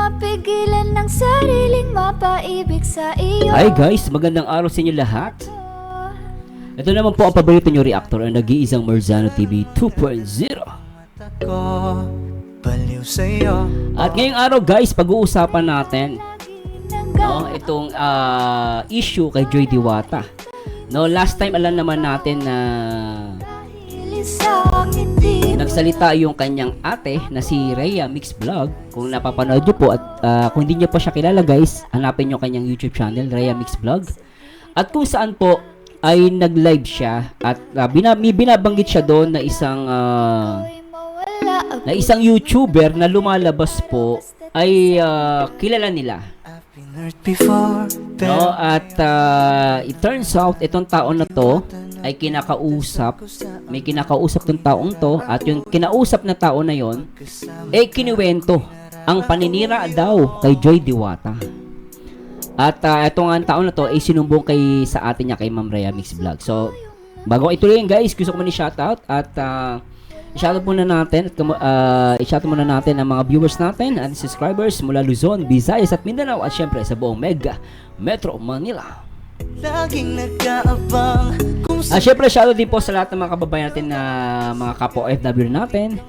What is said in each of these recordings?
mapigilan ng sariling mapaibig sa iyo. Hi guys, magandang araw sa inyo lahat. Ito naman po ang paborito nyo reactor, ang nag-iisang Marzano TV 2.0. At ngayong araw guys, pag-uusapan natin itong issue kay Joy Diwata. Last time alam naman natin na nagsalita yung kanyang ate na si Rhea Mix Vlog. Kung napapanood nyo po at kung hindi nyo pa siya kilala guys, hanapin nyo kanyang YouTube channel, Rhea Mix Vlog. At kung saan po ay nag-live siya at may binabanggit siya doon na isang YouTuber na lumalabas po ay kilala nila. At it turns out itong taon na to ay may kinakausap tong taong to, at yung kinausap na tao na yon ay kinuwento ang paninira daw kay Joy Diwata. At itong taon na to ay sinumbong sa atin niya, kay Ma'am Rhea Mix Vlog. So bago ituloy guys, gusto ko muna i-shoutout at i-shoutout muna natin ang mga viewers natin at subscribers mula Luzon, Visayas at Mindanao, at syempre sa buong Mega Metro Manila. Laging nag-aabang. Syempre shoutout din po sa lahat ng mga kababayan natin na mga kapwa OFW natin.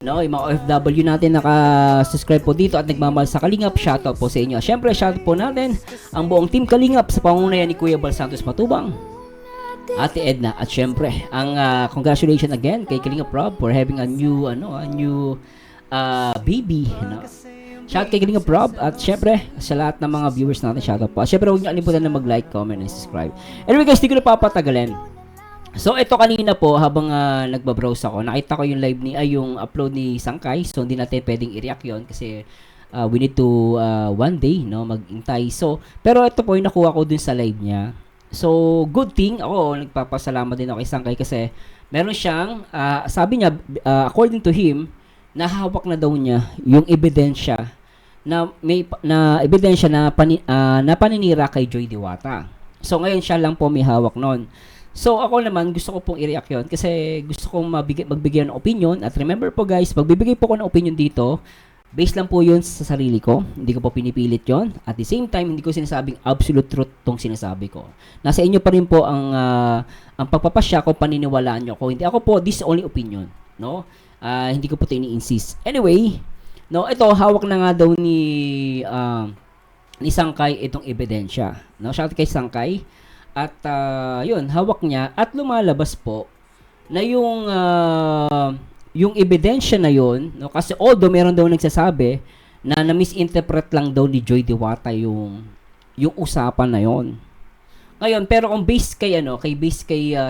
Yung mga OFW natin naka-subscribe po dito at nagmamahal sa Kalingap. Shoutout po sa inyo. Syempre shoutout po natin ang buong team Kalingap sa pangunayan ni Kuya Bal Santos Matubang, Ate Edna, at syempre ang congratulations again kay Kalingap Rob for having a new baby. Shout kay Kalingap Rob, at syempre sa lahat ng mga viewers natin, shoutout po. Syempre huwag niyo kalimutan na mag-like, comment, and subscribe. Anyway guys, di ko na papatagalin. So ito kanina po habang nagbabrowse ako, nakita ko yung yung upload ni Sangkay. So hindi natin pwedeng i-react yun kasi we need to one day mag-intay. So pero ito po yung nakuha ko dun sa live niya. So good thing, ako nagpapasalamat din ako kay Sangkay kasi meron siyang sabi niya, according to him, nahawak na daw niya yung ebidensya na ebidensya na paninira kay Joy Diwata. So ngayon siya lang po may hawak noon. So ako naman gusto ko pong i-react yun kasi gusto kong magbigay ng opinion. At remember po guys, magbibigay po ko ng opinion dito, based lang po yun sa sarili ko. Hindi ko po pinipilit yon. At the same time, hindi ko sinasabing absolute truth tong sinasabi ko. Nasa inyo pa rin po ang pagpapasya kung paniniwalaan nyo. Kung hindi, ako po, this is only opinion. Hindi ko po ito ini-insist. Anyway, ito, hawak na nga daw ni Sangkay itong ebidensya. Shout kay Sangkay. At yun, hawak niya at lumalabas po na yung ebidensya na yun, kasi although meron daw nagsasabi na na-misinterpret lang daw ni Joy Diwata yung usapan na yon. Ngayon, pero kung base kay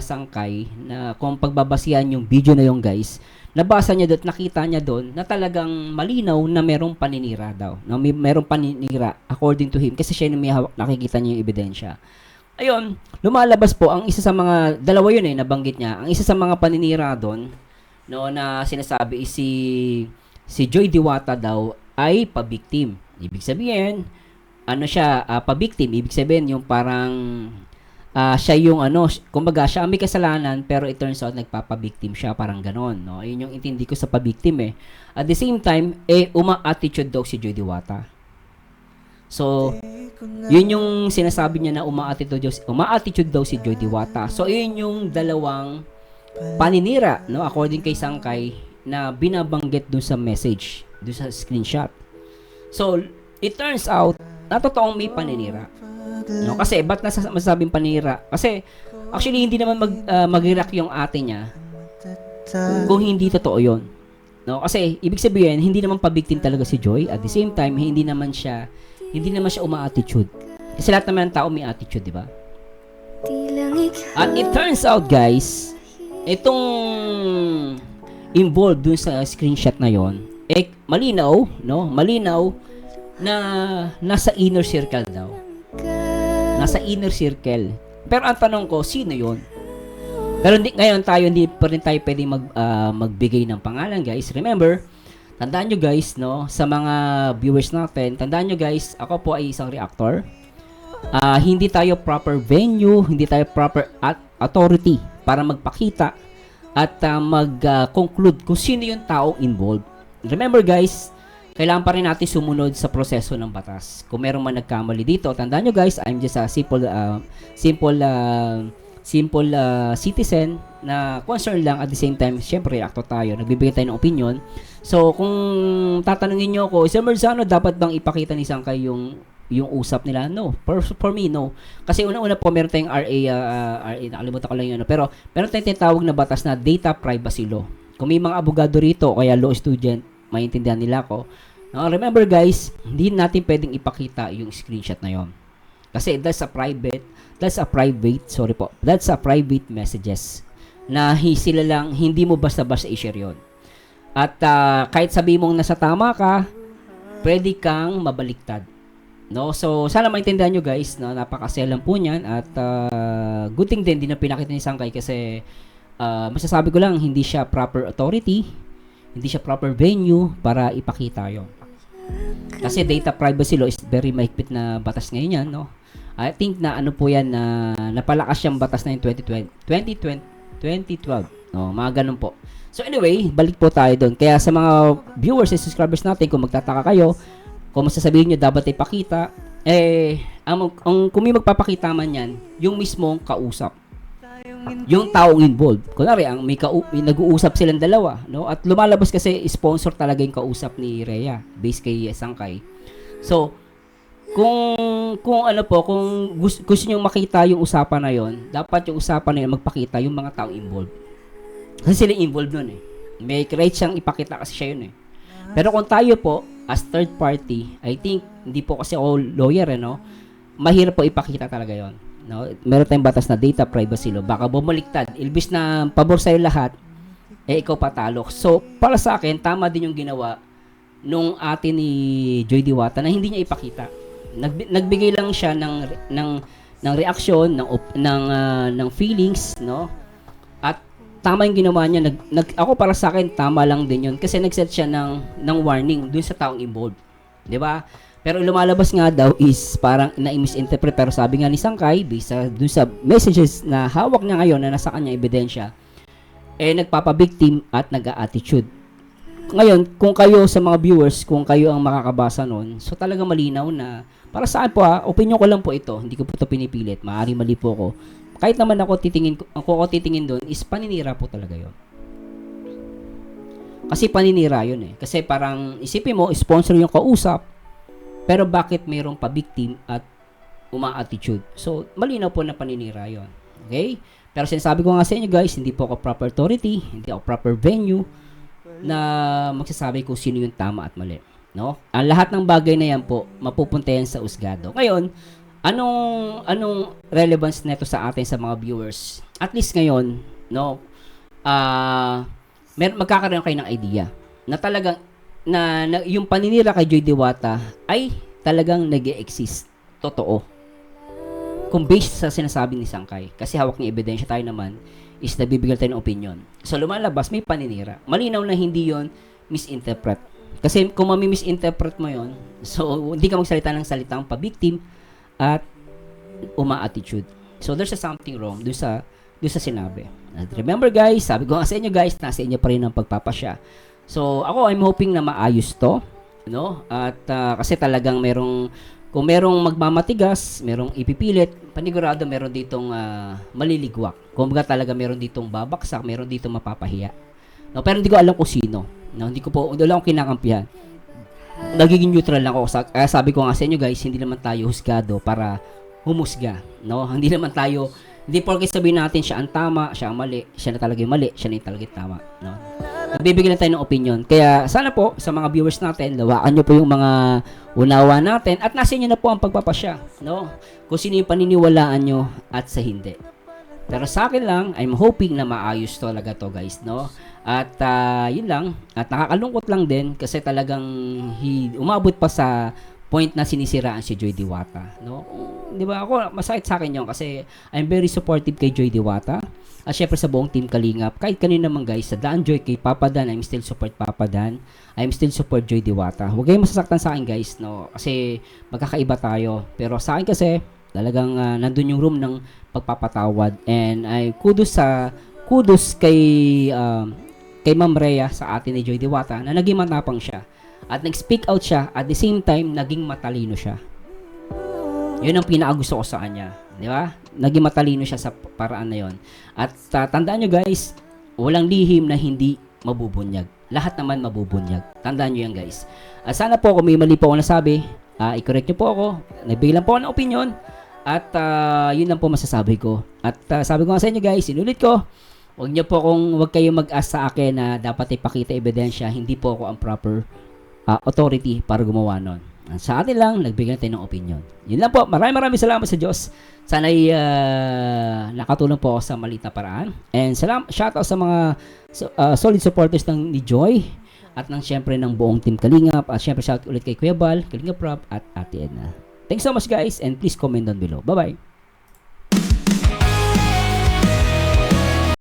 Sangkay, na kung pagbabasihan yung video na yung guys, nabasa niya doon, nakita niya doon na talagang malinaw na merong paninira daw. Merong paninira according to him kasi siya yung may hawak, nakikita niya yung ebidensya. Ayun, lumalabas po ang isa sa mga, dalawa yun nabanggit niya. Ang isa sa mga paninira doon, na sinasabi is si Joy Diwata daw ay pa-victim. Ibig sabihin, pa-victim, ibig sabihin yung parang siya yung kumbaga siya ang may kasalanan pero it turns out nagpapa-victim siya, parang ganon, Yun yung intindi ko sa pa-victim At the same time, uma-attitude daw si Joy Diwata. So, yun yung sinasabi niya na uma-attitude daw si Joy Diwata. So, yun yung dalawang paninira, according kay Sangkay, na binabanggit dun sa message, dun sa screenshot. So, it turns out, na totoong may paninira. Kasi, ba't masasabing paninira? Kasi, actually, hindi naman mag-react yung ate niya kung hindi totoo yun. Kasi, ibig sabihin, hindi naman pa-victim talaga si Joy. At the same time, hindi naman siya uma-attitude. Kasi lahat naman ng tao may attitude, di ba? At it turns out, guys, itong involved dun sa screenshot na yon, malinaw na nasa inner circle daw. Nasa inner circle. Pero ang tanong ko, sino yon? Pero hindi pa rin tayo pwedeng magbigay ng pangalan, guys. Remember, tandaan nyo guys, sa mga viewers natin, tandaan nyo guys, ako po ay isang reactor. Hindi tayo proper venue, hindi tayo proper authority para magpakita at mag-conclude kung sino yung taong involved. Remember guys, kailangan pa rin natin sumunod sa proseso ng batas. Kung merong man nagkamali dito, tandaan nyo guys, I'm just a simple citizen na concern lang. At the same time, syempre, akto tayo, nagbibigay tayo ng opinion. So, kung tatanungin nyo ako, Sir Merzano, dapat bang ipakita ni Sangkay yung usap nila? No. For me, no. Kasi una-una po, meron tayong RA, nakalimutan ko lang yun. Pero meron tayong tinatawag na batas na data privacy law. Kung may mga abogado rito, kaya law student, maintindihan nila ko. Now, remember guys, hindi natin pwedeng ipakita yung screenshot na yon. Kasi that's a private messages na sila lang, hindi mo basta-basta i-share yun. At kahit sabihin mong nasa tama ka, pwede kang mabaliktad. No? So, sana maintindihan nyo guys, no? Napakaselang po niyan. At good thing din, di na pinakita ni Sangkay kasi masasabi ko lang, hindi siya proper authority, hindi siya proper venue para ipakita yon. Kasi data privacy law is very mahigpit na batas ngayon yan, no? I think na ano po yan na napalakas siyang batas na yung 2012. No, mga ganun po. So anyway, balik po tayo doon. Kaya sa mga viewers and subscribers natin, kung magtataka kayo, kung masasabihin nyo dapat ipakita, kung may magpapakita man yan, yung mismong kausap. Yung taong involved. Kunwari, may nag-uusap silang dalawa, no? At lumalabas kasi sponsor talaga yung kausap ni Rhea based kay Sangkay. So, kung gusto niyo makita yung usapan na yon, dapat yung usapan na yun magpakita yung mga taong involved. Kasi sila involved nun eh. May right siyang ipakita kasi siya yun eh. Pero kung tayo po, as third party, I think, hindi po kasi ako lawyer no? Mahirap po ipakita talaga yon. No, meron tayong batas na data privacy law. Baka bumaliktad. Ilbis na pabor sa'yo lahat, ikaw patalo. So, para sa akin, tama din yung ginawa nung ate ni Joy Diwata na hindi niya ipakita. Nagbigay lang siya ng reaction, ng feelings, no? At tama yung ginawa niya. Ako para sa akin, tama lang din yun. Kasi nag-set siya ng warning dun sa taong involved. 'Di ba? Pero lumalabas nga daw is parang na-misinterpret. Pero sabi nga ni Sangkay, doon sa messages na hawak niya ngayon na nasa kanya ebidensya, nagpapabiktim at nag-a-attitude. Ngayon, kung kayo sa mga viewers, kung kayo ang makakabasa nun, so talaga malinaw na, para saan po opinion ko lang po ito, hindi ko po ito pinipilit, maaaring mali po ako. Kahit naman ako titingin doon, is paninira po talaga yon. Kasi paninira yun eh. Kasi parang, isipin mo, sponsor yung kausap, pero bakit mayroong pa-victim at uma-attitude? So, malinaw po na paninira yon. Okay? Pero sinasabi ko nga sa inyo guys, hindi po ako proper authority, hindi ako proper venue na magsasabi kung sino yung tama at mali. No? Ang lahat ng bagay na yan po, mapupunta yan sa usgado. Ngayon, anong relevance nito sa atin sa mga viewers? At least ngayon, no, magkakaroon kayo ng idea na talagang na yung paninira kay Joy Diwata ay talagang nag-e-exist. Totoo. Kung based sa sinasabi ni Sangkay, kasi hawak niya ebidensya, tayo naman is nabibigyan tayo ng opinion. So lumalabas, may paninira. Malinaw na hindi yon misinterpret. Kasi kung mami-misinterpret mo yon, so hindi ka magsalita ng salitang pa-victim at uma-attitude. So there's something wrong doon sa sinabi. At remember guys, sabi ko nga sa inyo guys, nasa inyo pa rin ang pagpapasya. So, ako, I'm hoping na maayos to, no? At kasi talagang kung merong magmamatigas, merong ipipilit, panigurado meron ditong maliligwak. Kumbaga talaga meron ditong babaksak, meron ditong mapapahiya. No? Pero hindi ko alam kung sino. No? Hindi lang ako kinakampihan. Nagiging neutral lang ako. Kaya sabi ko nga sa inyo guys, hindi naman tayo husgado para humusga. No? Hindi porke sabihin natin siya ang tama, siya ang mali, siya na talaga yung mali, siya na yung talaga yung tama. No? Nagbibigyan na tayo ng opinion. Kaya sana po sa mga viewers natin, lawakan nyo po yung mga unawa natin at nasa inyo na po ang pagpapasya. No? Kung sino yung paniniwalaan nyo at sa hindi. Pero sa akin lang, I'm hoping na maayos talaga to guys. No? At yun lang. At nakakalungkot lang din kasi talagang umabot pa sa point na sinisiraan si Joy Diwata. No? Di ba? Ako, masakit sa akin yun kasi I'm very supportive kay Joy Diwata. At syempre sa buong team Kalingap, kahit kanina naman guys, sa Daan Joy kay Papa Dan, I'm still support Papa Dan. I'm still support Joy Diwata. Huwag kayong masasaktan sa akin guys, no? Kasi magkakaiba tayo. Pero sa akin kasi, talagang nandun yung room ng pagpapatawad. And ay kudos kay Ma'am Rhea sa atin ni Joy Diwata na naging matapang siya. At nag-speak out siya, at the same time, naging matalino siya. Yun ang pinakagusto ko sa kanya. Di ba? Naging matalino siya sa paraan na yon. At tandaan nyo guys, walang lihim na hindi mabubunyag. Lahat naman mabubunyag. Tandaan nyo yan guys. At sana po kung may mali po ako nasabi, i-correct nyo po ako. Nagbigay lang po ako ng opinion. At yun lang po masasabi ko. At sabi ko nga sa inyo guys, inulit ko, huwag kayong mag-ask sa akin na dapat ipakita ebidensya. Hindi po ako ang proper authority para gumawa nun. Sa atin lang, nagbigay tayo ng opinion. Yun lang po. Maraming salamat sa Diyos. Sana'y nakatulong po ako sa maliit na paraan. And shoutout sa mga solid supporters ni Joy at syempre ng buong team Kalingap. At syempre shout ulit kay Kuya Bal, Kalingap Rob at Ate Edna. Thanks so much guys, and please comment down below. Bye-bye.